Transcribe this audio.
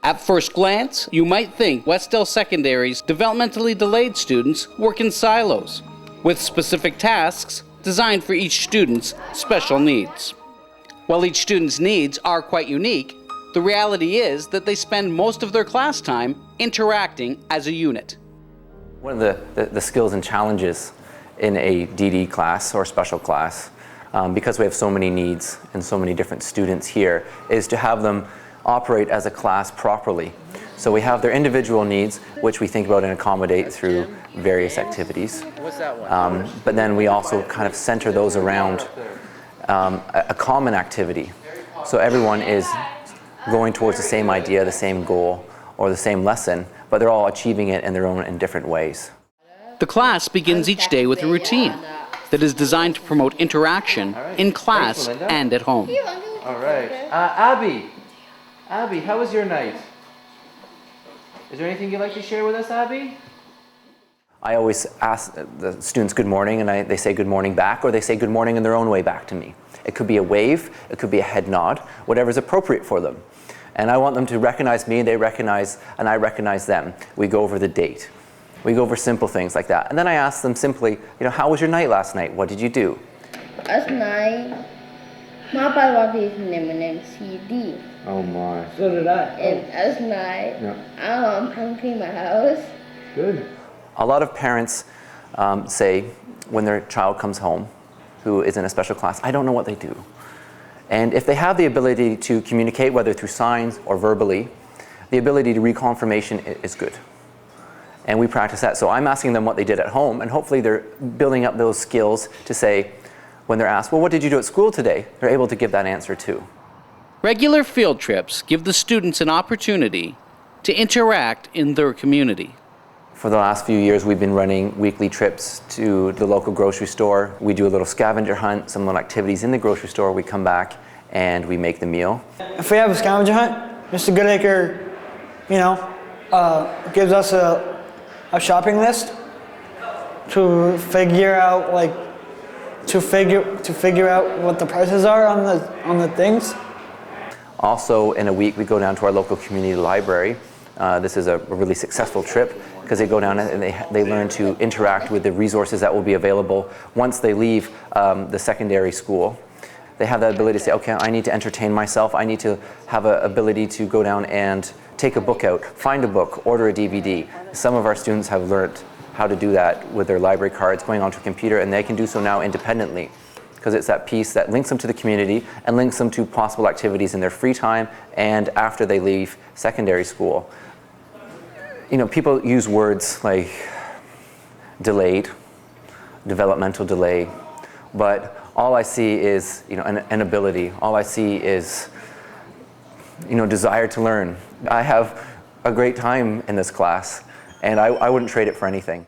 At first glance, you might think Westdale Secondary's developmentally delayed students work in silos, with specific tasks designed for each student's special needs. While each student's needs are quite unique, the reality is that they spend most of their class time interacting as a unit. One of the skills and challenges in a DD class or special class, because we have so many needs and so many different students here, is to have them operate as a class properly. So we have their individual needs, which we think about and accommodate through various activities. But then we also kind of center those around a common activity. So everyone is going towards the same idea, the same goal, or the same lesson, but they're all achieving it in their own and different ways. The class begins each day with a routine that is designed to promote interaction in class and at home. All right. Abby, how was your night? Is there anything you'd like to share with us, Abby? I always ask the students good morning, and they say good morning back, or they say good morning in their own way back to me. It could be a wave, it could be a head nod, whatever is appropriate for them. And I want them to recognize me, and I recognize them. We go over the date. We go over simple things like that. And then I ask them simply, how was your night last night? What did you do? Last night, my father was named CD. Oh my, so did I. And last night, I'm cleaning my house. Good. A lot of parents say when their child comes home who is in a special class, I don't know what they do. And if they have the ability to communicate, whether through signs or verbally, the ability to recall information is good. And we practice that. So I'm asking them what they did at home, and hopefully they're building up those skills to say, when they're asked, well, what did you do at school today? They're able to give that answer too. Regular field trips give the students an opportunity to interact in their community. For the last few years, we've been running weekly trips to the local grocery store. We do a little scavenger hunt, some little activities in the grocery store. We come back and we make the meal. If we have a scavenger hunt, Mr. Goodacre, gives us a shopping list to figure out what the prices are on the things. Also, in a week, we go down to our local community library. This is a really successful trip because they go down and they learn to interact with the resources that will be available once they leave the secondary school. They have that ability to say, okay, I need to entertain myself. I need to have an ability to go down and take a book out, find a book, order a DVD. Some of our students have learned how to do that with their library cards, going onto a computer, and they can do so now independently because it's that piece that links them to the community and links them to possible activities in their free time and after they leave secondary school. People use words like delayed, developmental delay, but all I see is an ability. All I see is desire to learn. I have a great time in this class, and I wouldn't trade it for anything.